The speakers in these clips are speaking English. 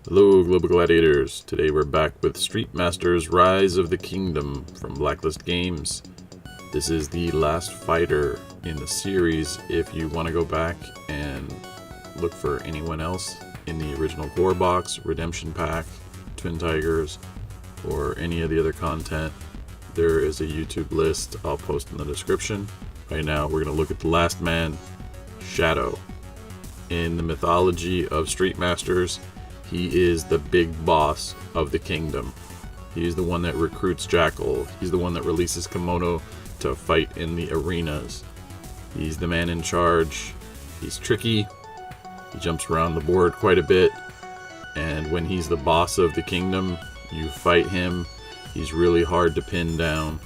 Hello, Global Gladiators. Today we're back with Street Masters Rise of the Kingdom from Blacklist Games. This is the last fighter in the series. If you want to go back and look for anyone else in the original Gore Box, Redemption Pack, Twin Tigers, or any of the other content, there is a YouTube list I'll post in the description. Right now we're going to look at the last man, Shadow. In the mythology of Street Masters, he is the big boss of the kingdom. He's the one that recruits Jackal. He's the one that releases Kimono to fight in the arenas. He's the man in charge. He's tricky. He jumps around the board quite a bit. And when he's the boss of the kingdom, you fight him. He's really hard to pin down.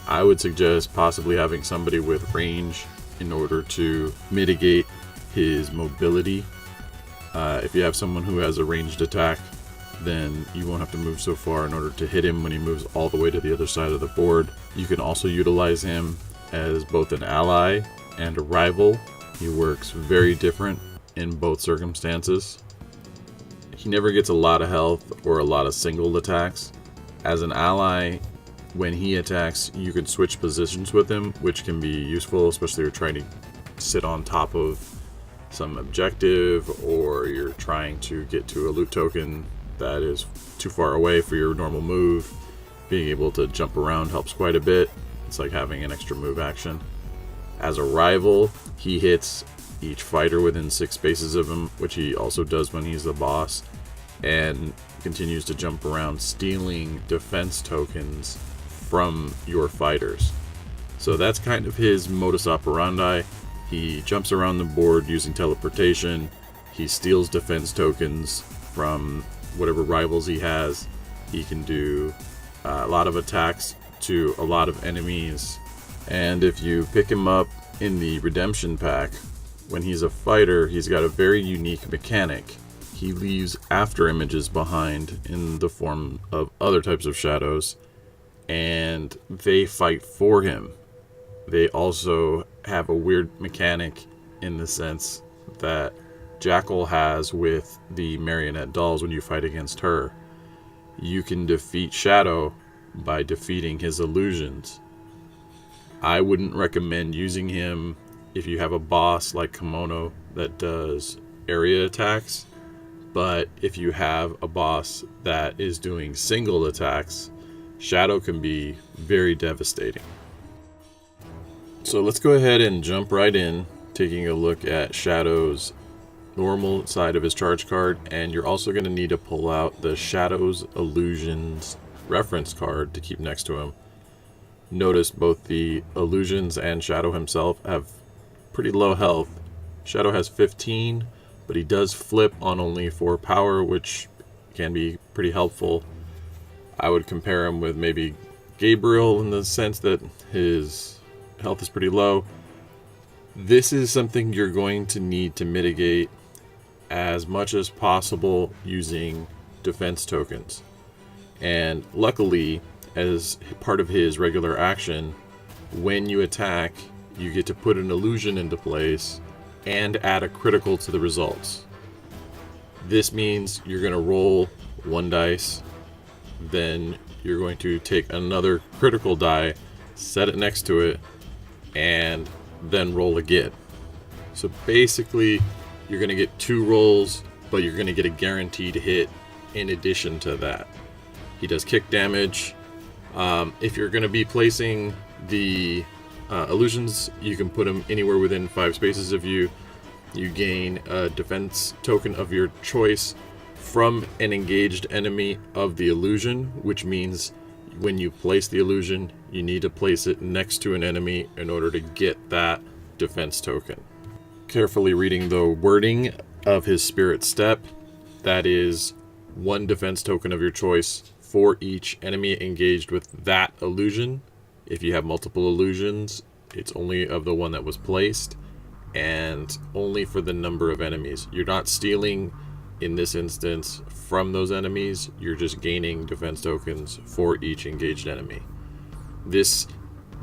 I would suggest possibly having somebody with range in order to mitigate his mobility. If you have someone who has a ranged attack, then you won't have to move so far in order to hit him when he moves all the way to the other side of the board. You can also utilize him as both an ally and a rival. He works very different in both circumstances. He never gets a lot of health or a lot of single attacks. As an ally, when he attacks, you can switch positions with him, which can be useful, especially if you're trying to sit on top of some objective, or you're trying to get to a loot token that is too far away for your normal move. Being able to jump around helps quite a bit. It's like having an extra move action. As a rival, he hits each fighter within 6 spaces of him, which he also does when he's the boss, and continues to jump around stealing defense tokens from your fighters. So that's kind of his modus operandi. He jumps around the board using teleportation. He steals defense tokens from whatever rivals he has. He can do a lot of attacks to a lot of enemies. And if you pick him up in the Redemption Pack, when he's a fighter, he's got a very unique mechanic. He leaves after images behind in the form of other types of shadows, and they fight for him. They also have a weird mechanic in the sense that Jackal has with the marionette dolls when you fight against her. You can defeat Shadow by defeating his illusions. I wouldn't recommend using him if you have a boss like Kimono that does area attacks, but if you have a boss that is doing single attacks, Shadow can be very devastating. So let's go ahead and jump right in, taking a look at Shadow's normal side of his charge card, and you're also going to need to pull out the Shadow's Illusions reference card to keep next to him. Notice both the Illusions and Shadow himself have pretty low health. Shadow has 15, but he does flip on only 4 power, which can be pretty helpful. I would compare him with maybe Gabriel in the sense that his health is pretty low. This is something you're going to need to mitigate as much as possible using defense tokens. And luckily, as part of his regular action, when you attack, you get to put an illusion into place and add a critical to the results. This means you're going to roll 1 dice, then you're going to take another critical die, set it next to it, and then roll again. So basically, you're going to get 2 rolls, but you're going to get a guaranteed hit in addition to that. He does kick damage. If you're going to be placing the illusions, you can put them anywhere within 5 spaces of you. You gain a defense token of your choice from an engaged enemy of the illusion, which means when you place the illusion, you need to place it next to an enemy in order to get that defense token. Carefully reading the wording of his Spirit Step, that is 1 defense token of your choice for each enemy engaged with that illusion. If you have multiple illusions, it's only of the one that was placed, and only for the number of enemies. You're not stealing, in this instance, from those enemies. You're just gaining defense tokens for each engaged enemy. This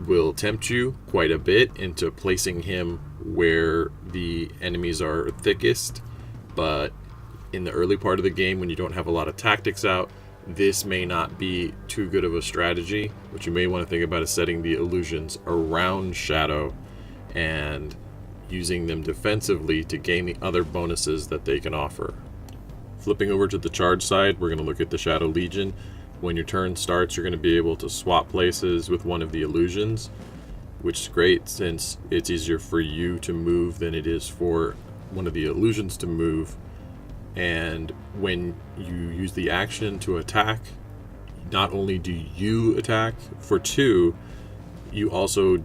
will tempt you quite a bit into placing him where the enemies are thickest, but in the early part of the game when you don't have a lot of tactics out, this may not be too good of a strategy. What you may want to think about is setting the illusions around Shadow and using them defensively to gain the other bonuses that they can offer. Flipping over to the charge side, we're going to look at the Shadow Legion. When your turn starts, you're going to be able to swap places with one of the illusions, which is great since it's easier for you to move than it is for one of the illusions to move. And when you use the action to attack, not only do you attack for 2, you also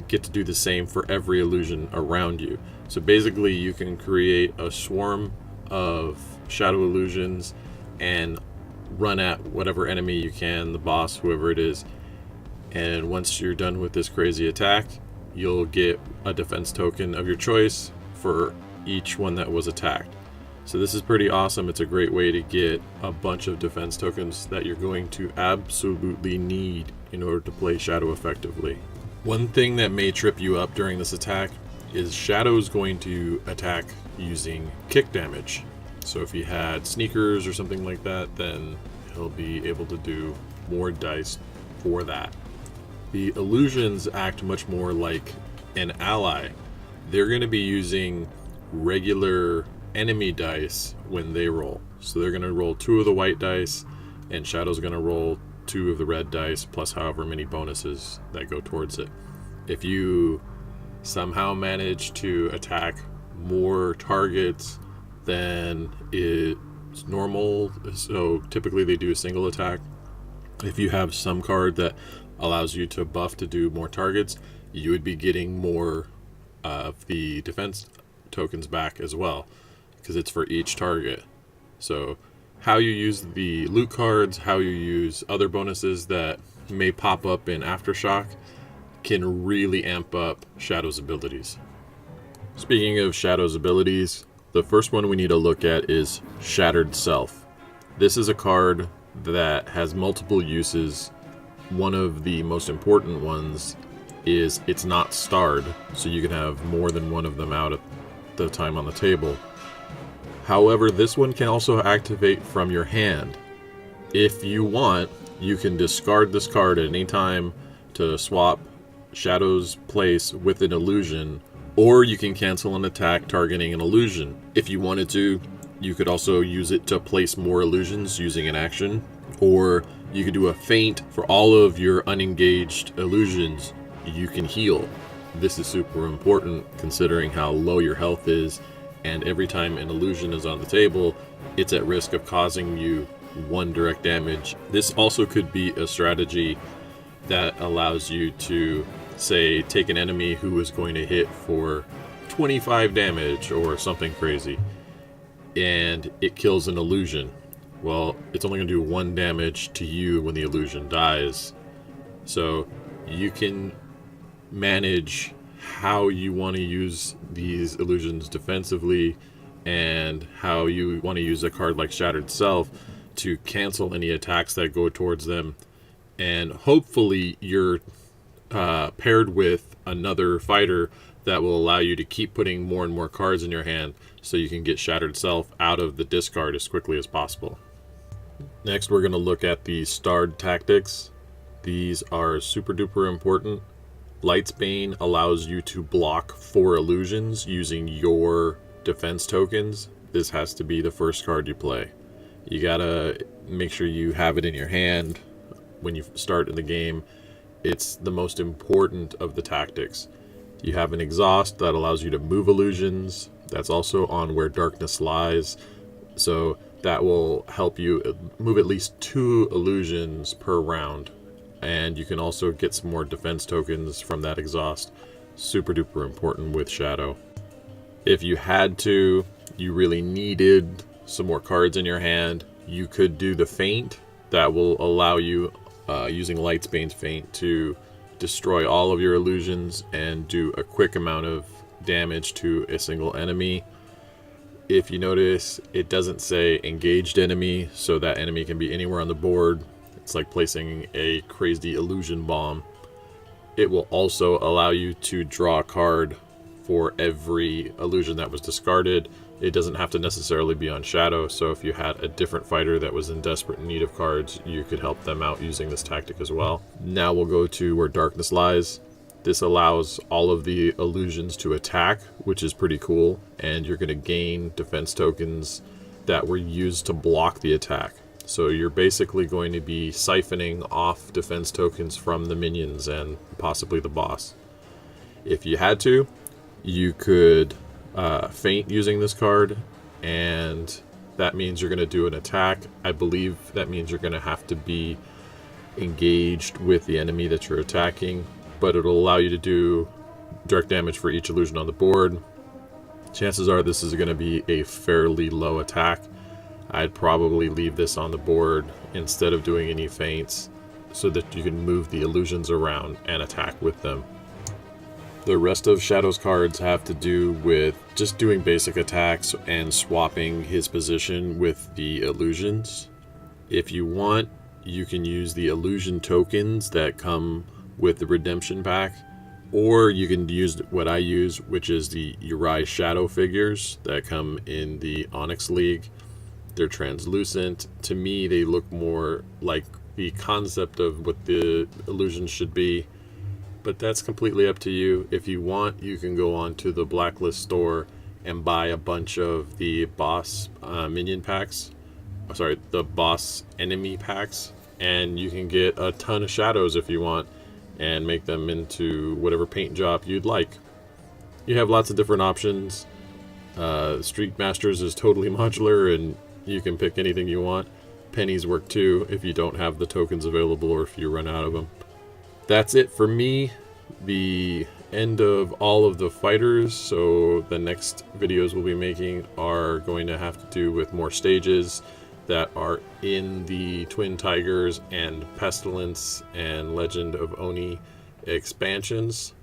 get to do the same for every illusion around you. So basically you can create a swarm of shadow illusions and run at whatever enemy you can, the boss, whoever it is. And once you're done with this crazy attack, you'll get a defense token of your choice for each one that was attacked. So this is pretty awesome. It's a great way to get a bunch of defense tokens that you're going to absolutely need in order to play Shadow effectively. One thing that may trip you up during this attack is Shadow's going to attack using kick damage. So if he had sneakers or something like that, then he'll be able to do more dice for that. The illusions act much more like an ally. They're going to be using regular enemy dice when they roll. So they're going to roll 2 of the white dice, and Shadow's going to roll 2 of the red dice, plus however many bonuses that go towards it. If you somehow manage to attack more targets than it's normal, so typically they do a single attack. If you have some card that allows you to buff to do more targets, you would be getting more of the defense tokens back as well, because it's for each target. So how you use the loot cards, how you use other bonuses that may pop up in Aftershock can really amp up Shadow's abilities. Speaking of Shadow's abilities, the first one we need to look at is Shattered Self. This is a card that has multiple uses. One of the most important ones is it's not starred, so you can have more than one of them out at the time on the table. However, this one can also activate from your hand. If you want, you can discard this card at any time to swap Shadow's place with an illusion, or you can cancel an attack targeting an illusion. If you wanted to, you could also use it to place more illusions using an action, or you could do a feint for all of your unengaged illusions. You can heal. This is super important considering how low your health is, and every time an illusion is on the table, it's at risk of causing you 1 direct damage. This also could be a strategy that allows you to, say, take an enemy who is going to hit for 25 damage or something crazy, and it kills an illusion. Well, it's only going to do 1 damage to you when the illusion dies. So you can manage how you want to use these illusions defensively and how you want to use a card like Shattered Self to cancel any attacks that go towards them. And hopefully you're paired with another fighter that will allow you to keep putting more and more cards in your hand so you can get Shattered Self out of the discard as quickly as possible. Next, we're going to look at the starred tactics. These are super duper important. Lightsbane allows you to block 4 illusions using your defense tokens. This has to be the first card you play. You gotta make sure you have it in your hand when you start in the game. It's the most important of the tactics. You have an exhaust that allows you to move illusions. That's also on Where Darkness Lies. So that will help you move at least 2 illusions per round. And you can also get some more defense tokens from that exhaust. Super duper important with Shadow. If you had to, you really needed some more cards in your hand, you could do the feint. That will allow you, using Lightsbane's feint, to destroy all of your illusions and do a quick amount of damage to a single enemy. If you notice, it doesn't say engaged enemy, so that enemy can be anywhere on the board. It's like placing a crazy illusion bomb. It will also allow you to draw a card for every illusion that was discarded, It doesn't have to necessarily be on Shadow, so if you had a different fighter that was in desperate need of cards, you could help them out using this tactic as well. Now we'll go to where Darkness Lies. This allows all of the illusions to attack, which is pretty cool, and you're going to gain defense tokens that were used to block the attack. So you're basically going to be siphoning off defense tokens from the minions and possibly the boss. If you had to, you could feint using this card, and that means you're going to do an attack. I believe that means you're going to have to be engaged with the enemy that you're attacking, but it'll allow you to do direct damage for each illusion on the board. Chances are this is going to be a fairly low attack. I'd probably leave this on the board instead of doing any feints so that you can move the illusions around and attack with them. The rest of Shadow's cards have to do with just doing basic attacks and swapping his position with the illusions. If you want, you can use the illusion tokens that come with the redemption pack, or you can use what I use, which is the Uri Shadow figures that come in the Onyx League. They're translucent. To me, they look more like the concept of what the illusions should be, but that's completely up to you. If you want, you can go on to the Blacklist store and buy a bunch of the boss minion packs. Sorry, the boss enemy packs, and you can get a ton of shadows if you want and make them into whatever paint job you'd like. You have lots of different options. Street Masters is totally modular, and you can pick anything you want. Pennies work too if you don't have the tokens available or if you run out of them. That's it for me. The end of all of the fighters, so the next videos we'll be making are going to have to do with more stages that are in the Twin Tigers and Pestilence and Legend of Oni expansions.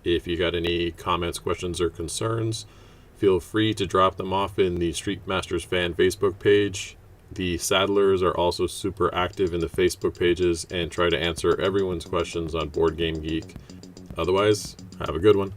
If you got any comments, questions, or concerns, feel free to drop them off in the Street Masters fan Facebook page. The Saddlers are also super active in the Facebook pages and try to answer everyone's questions on Board Game Geek. Otherwise, have a good one.